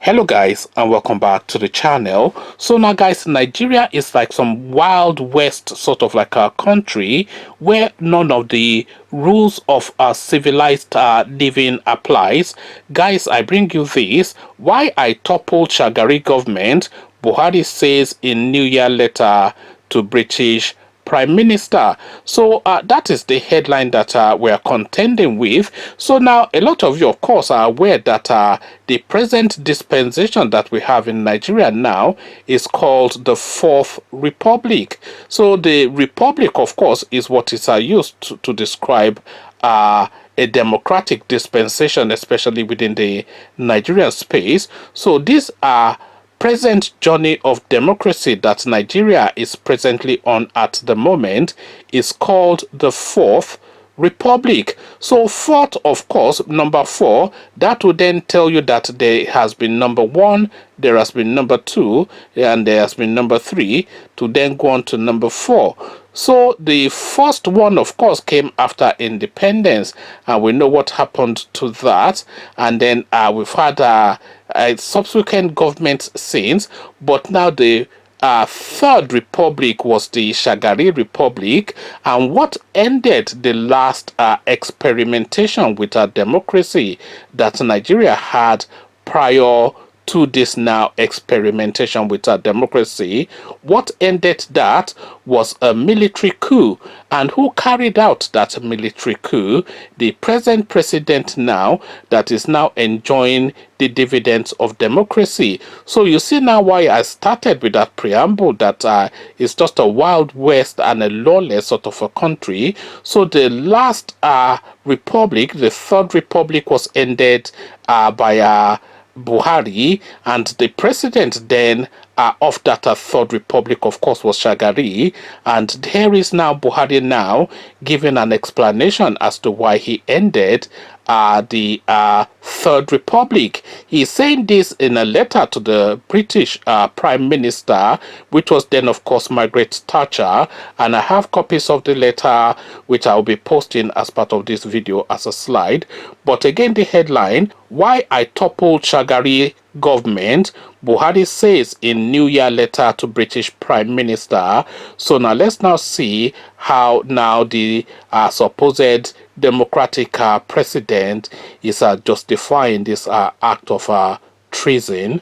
Hello guys, and welcome back to the channel. So now guys, Nigeria is like some wild west sort of like a country where none of the rules of civilized living applies. Guys, I bring you this: why I toppled Shagari government, Buhari says in New Year letter to British Prime Minister. So that is the headline that we are contending with. So now a lot of you of course are aware that the present dispensation that we have in Nigeria now is called the Fourth Republic. So the Republic of course is what is used to describe a democratic dispensation, especially within the Nigerian space. So these are present journey of democracy that Nigeria is presently on at the moment is called the Fourth Republic. So fourth, of course, number four, that would then tell you that there has been number one, there has been number two, and there has been number three, to then go on to number four. So the first one, of course, came after independence, and we know what happened to that. And then we've had subsequent governments since, but now the Third Republic was the Shagari Republic, and what ended the last experimentation with a democracy that Nigeria had prior to this now experimentation with our democracy. What ended that was a military coup. And who carried out that military coup? The present president now, that is now enjoying the dividends of democracy. So you see now why I started with that preamble, that it's just a wild west and a lawless sort of a country. So the last republic, the Third Republic, was ended by Buhari, and the president then of that Third Republic, of course, was Shagari. And here is now Buhari now giving an explanation as to why he ended the Third Republic. He's saying this in a letter to the British Prime Minister, which was then, of course, Margaret Thatcher. And I have copies of the letter, which I will be posting as part of this video as a slide. But again, the headline: why I toppled Shagari government, Buhari says in New Year letter to British Prime Minister. So now let's now see how now the supposed democratic president is justifying this act of treason.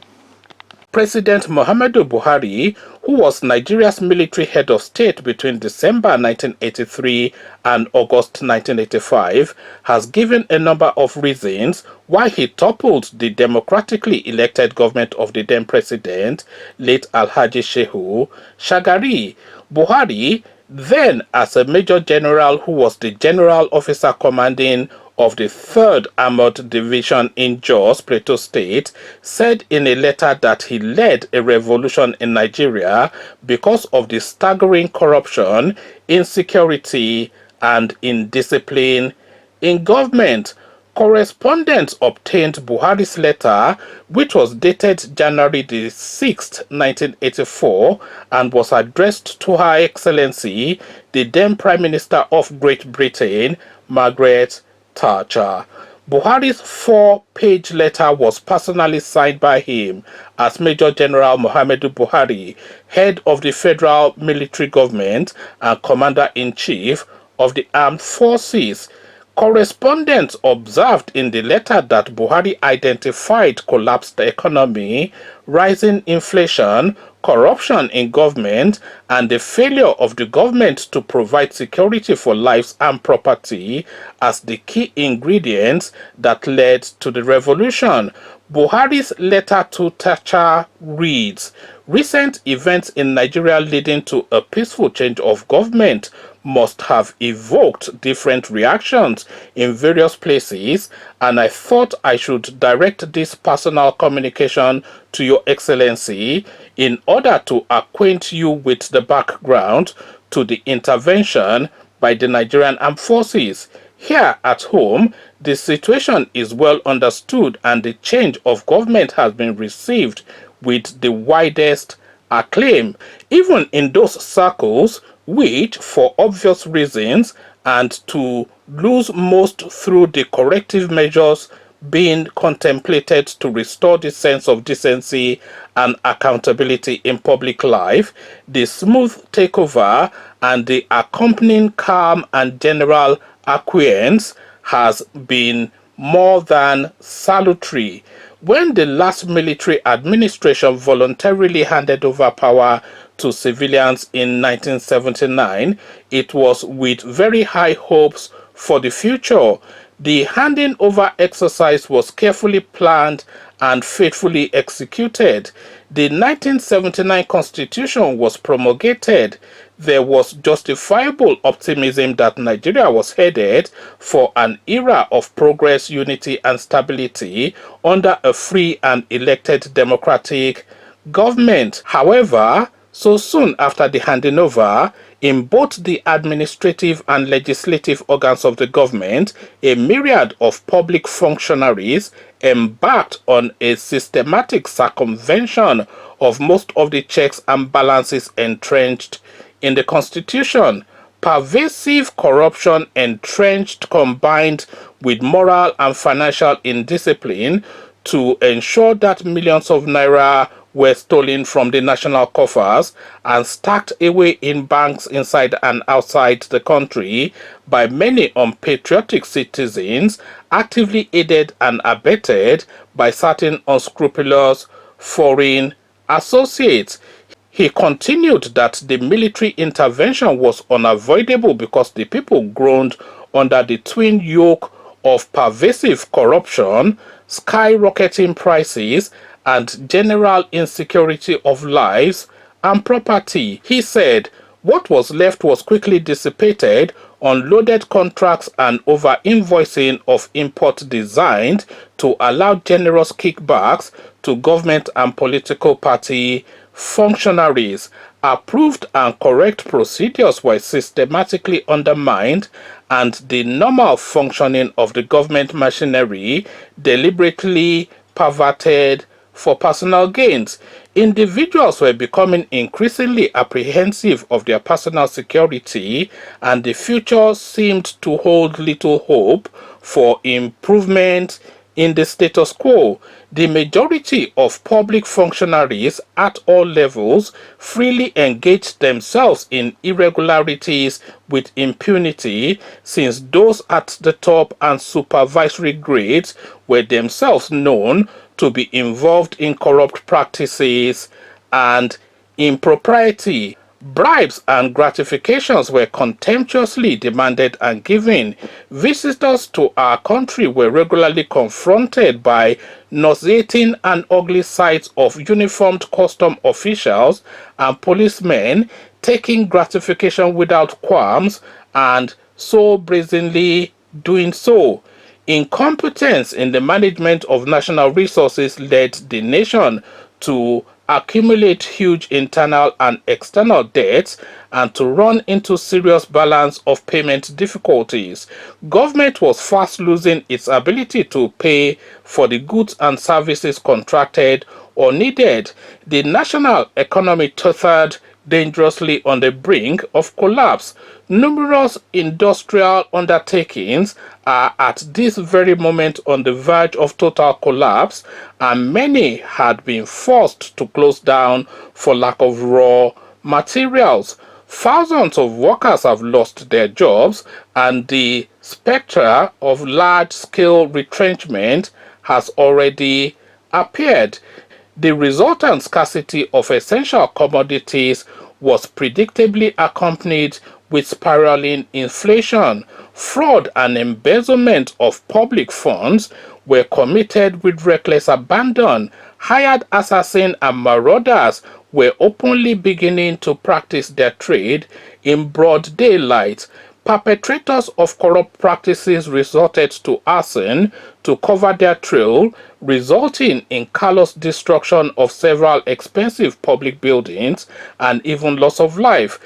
President Muhammadu Buhari, who was Nigeria's military head of state between December 1983 and August 1985, has given a number of reasons why he toppled the democratically elected government of the then president, late Alhaji Shehu Shagari. Buhari, then as a major general who was the general officer commanding of the 3rd Armored Division in Jos, Plateau State, said in a letter that he led a revolution in Nigeria because of the staggering corruption, insecurity, and indiscipline in government. Correspondents obtained Buhari's letter, which was dated January the 6th, 1984, and was addressed to Her Excellency, the then Prime Minister of Great Britain, Margaret Thatcher. Buhari's 4-page letter was personally signed by him as Major General Muhammadu Buhari, head of the federal military government and commander-in-chief of the armed forces. Correspondents observed in the letter that Buhari identified collapsed economy, rising inflation, corruption in government, and the failure of the government to provide security for lives and property as the key ingredients that led to the revolution. Buhari's letter to Thatcher reads: recent events in Nigeria leading to a peaceful change of government must have evoked different reactions in various places, and I thought I should direct this personal communication to Your Excellency in order to acquaint you with the background to the intervention by the Nigerian Armed Forces. Here at home, the situation is well understood and the change of government has been received with the widest acclaim, even in those circles which, for obvious reasons, and to lose most through the corrective measures being contemplated to restore the sense of decency and accountability in public life, the smooth takeover and the accompanying calm and general acquiescence has been more than salutary. When the last military administration voluntarily handed over power to civilians in 1979, it was with very high hopes for the future. The handing over exercise was carefully planned and faithfully executed. The 1979 Constitution was promulgated. There was justifiable optimism that Nigeria was headed for an era of progress, unity, and stability under a free and elected democratic government. However, so soon after the handing over, in both the administrative and legislative organs of the government, a myriad of public functionaries embarked on a systematic circumvention of most of the checks and balances entrenched in the Constitution. Pervasive corruption entrenched combined with moral and financial indiscipline to ensure that millions of naira were stolen from the national coffers and stacked away in banks inside and outside the country by many unpatriotic citizens, actively aided and abetted by certain unscrupulous foreign associates. He continued that the military intervention was unavoidable because the people groaned under the twin yoke of pervasive corruption, skyrocketing prices, and general insecurity of lives and property. He said, what was left was quickly dissipated on loaded contracts and over-invoicing of imports designed to allow generous kickbacks to government and political party functionaries. Approved and correct procedures were systematically undermined, and the normal functioning of the government machinery deliberately perverted for personal gains. Individuals were becoming increasingly apprehensive of their personal security, and the future seemed to hold little hope for improvement in the status quo. The majority of public functionaries at all levels freely engaged themselves in irregularities with impunity, since those at the top and supervisory grades were themselves known to be involved in corrupt practices and impropriety. Bribes and gratifications were contemptuously demanded and given. Visitors to our country were regularly confronted by nauseating and ugly sights of uniformed custom officials and policemen taking gratification without qualms and so brazenly doing so. Incompetence in the management of national resources led the nation to accumulate huge internal and external debts and to run into serious balance of payment difficulties. Government was fast losing its ability to pay for the goods and services contracted or needed. The national economy tottered dangerously on the brink of collapse. Numerous industrial undertakings are at this very moment on the verge of total collapse, and many had been forced to close down for lack of raw materials. Thousands of workers have lost their jobs, and the spectre of large-scale retrenchment has already appeared. The resultant scarcity of essential commodities was predictably accompanied with spiraling inflation. Fraud and embezzlement of public funds were committed with reckless abandon. Hired assassins and marauders were openly beginning to practice their trade in broad daylight. Perpetrators of corrupt practices resorted to arson to cover their trail, resulting in callous destruction of several expensive public buildings and even loss of life.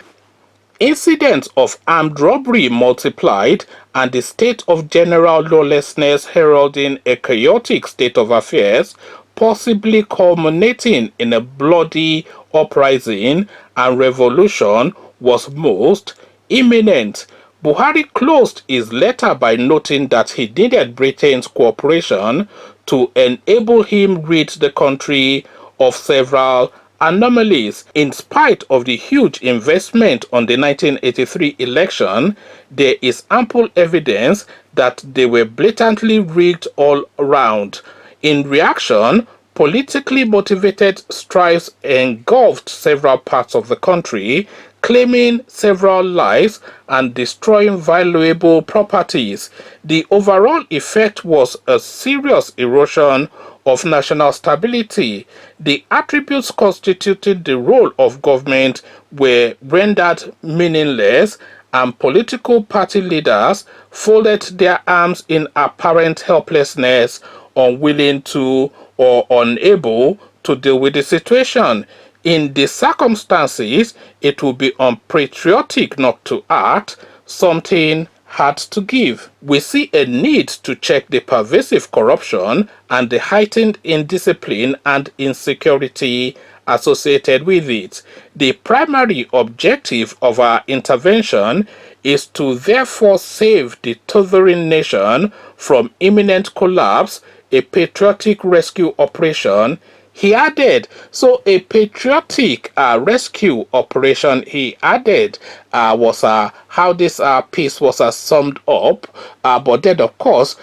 Incidents of armed robbery multiplied, and the state of general lawlessness heralding a chaotic state of affairs, possibly culminating in a bloody uprising and revolution, was most imminent. Buhari closed his letter by noting that he needed Britain's cooperation to enable him rid the country of several anomalies. In spite of the huge investment on the 1983 election, there is ample evidence that they were blatantly rigged all around. In reaction, politically motivated strikes engulfed several parts of the country, claiming several lives and destroying valuable properties. The overall effect was a serious erosion of national stability. The attributes constituting the role of government were rendered meaningless, and political party leaders folded their arms in apparent helplessness, unwilling to or unable to deal with the situation. In the circumstances, it would be unpatriotic not to act. Something had to give. We see a need to check the pervasive corruption and the heightened indiscipline and insecurity associated with it. The primary objective of our intervention is to therefore save the tottering nation from imminent collapse, a patriotic rescue operation, he added. So a patriotic rescue operation, he added, was how this piece was summed up. But then, of course,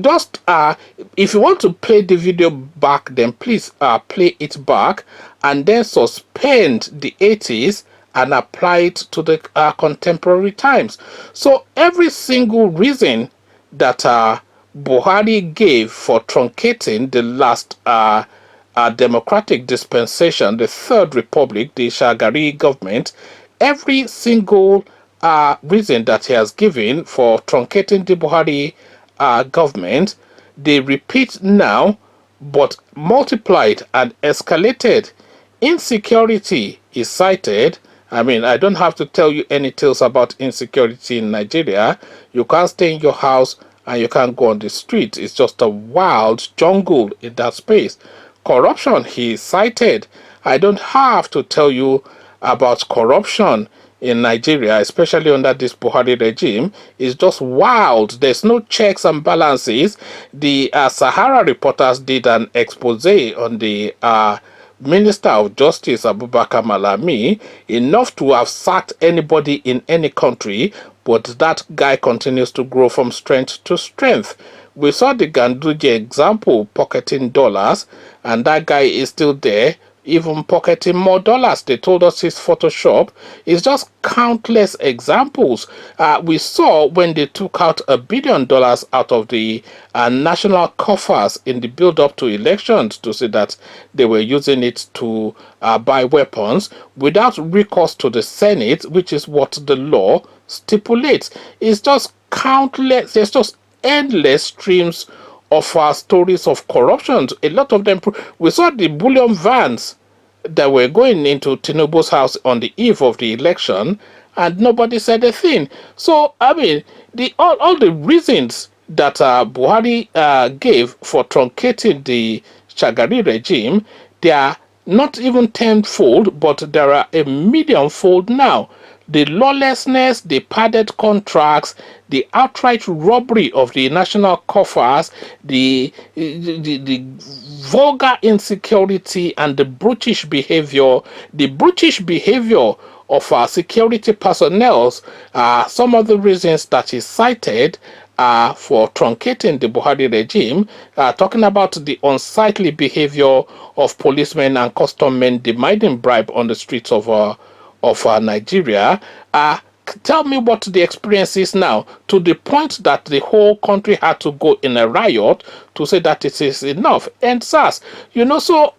just if you want to play the video back, then please play it back and then suspend the 80s and apply it to the contemporary times. So every single reason that Buhari gave for truncating the last democratic dispensation, the Third Republic, the Shagari government, every single reason that he has given for truncating the Buhari government, they repeat now, but multiplied and escalated. Insecurity is cited. I mean, I don't have to tell you any tales about insecurity in Nigeria. You can't stay in your house and you can't go on the street. It's just a wild jungle in that space. Corruption, he cited. I don't have to tell you about corruption in Nigeria, especially under this Buhari regime. It's just wild. There's no checks and balances. The Sahara reporters did an expose on the Minister of Justice, Abubakar Malami, enough to have sacked anybody in any country, but that guy continues to grow from strength to strength. We saw the Ganduje example, pocketing dollars, and that guy is still there, even pocketing more dollars. They told us his Photoshop. It's just countless examples. We saw when they took out $1 billion out of the national coffers in the build-up to elections to say that they were using it to buy weapons without recourse to the Senate, which is what the law stipulates. It's just countless. There's just endless streams of stories of corruption. A lot of them. We saw the bullion vans that were going into Tinubu's house on the eve of the election, and nobody said a thing. So, I mean, all the reasons that Buhari gave for truncating the Shagari regime, they are not even tenfold, but there are a millionfold now. The lawlessness, the padded contracts, the outright robbery of the national coffers, the vulgar insecurity, and the brutish behavior of our security personnel, some of the reasons that is cited for truncating the Buhari regime, talking about the unsightly behavior of policemen and custom men demanding bribe on the streets of Nigeria. Tell me what the experience is now, to the point that the whole country had to go in a riot to say that it is enough. And SARS, so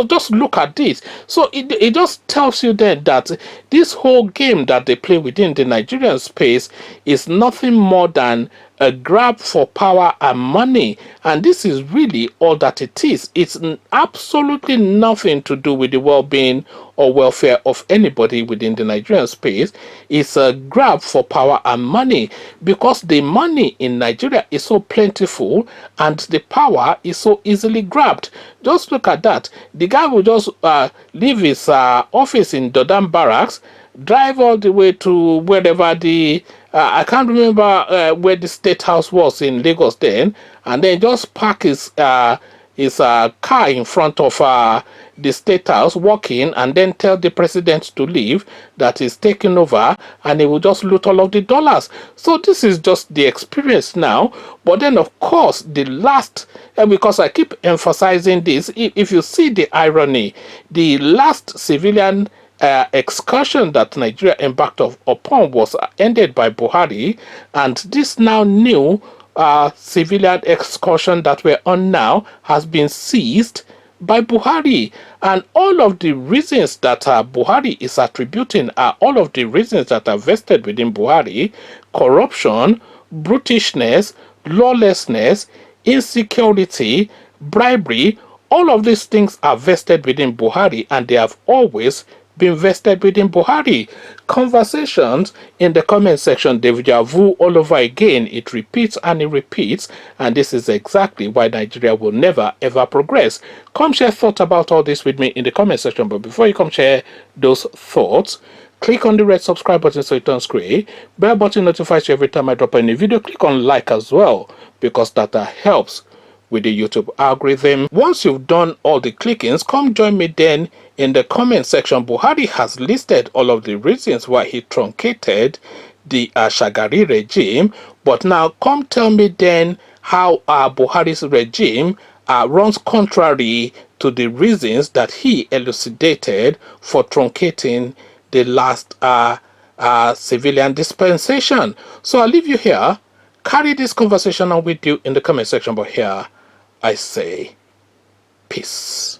just look at this. So it just tells you then that this whole game that they play within the Nigerian space is nothing more than a grab for power and money, and this is really all that it is. It's absolutely nothing to do with the well-being or welfare of anybody within the Nigerian space. It's a grab for power and money, because the money in Nigeria is so plentiful and the power is so easily grabbed. Just look at that. The guy will just leave his office in Dodam Barracks, drive all the way to wherever the I can't remember where the state house was in Lagos then, and then just park his car in front of the state house, walk in, and then tell the president to leave, that he's taking over, and he will just loot all of the dollars. So this is just the experience now. But then, of course, the last, because I keep emphasizing this, if you see the irony, the last civilian excursion that Nigeria embarked upon was ended by Buhari, and this now new civilian excursion that we're on now has been seized by Buhari. And all of the reasons that Buhari is attributing are all of the reasons that are vested within Buhari: corruption, brutishness, lawlessness, insecurity, bribery. All of these things are vested within Buhari, and they have always been vested within Buhari. Conversations in the comment section, deja vu all over again. It repeats and it repeats, and this is exactly why Nigeria will never ever progress. Come share thoughts about all this with me in the comment section, but before you come share those thoughts, click on the red subscribe button so it turns gray. Bell button notifies you every time I drop a new video. Click on like as well, because that helps with the YouTube algorithm. Once you've done all the clickings, come join me then in the comment section. Buhari has listed all of the reasons why he truncated the Shagari regime, but now come tell me then how Buhari's regime runs contrary to the reasons that he elucidated for truncating the last civilian dispensation. So I'll leave you here. Carry this conversation on with you in the comment section, but here I say peace.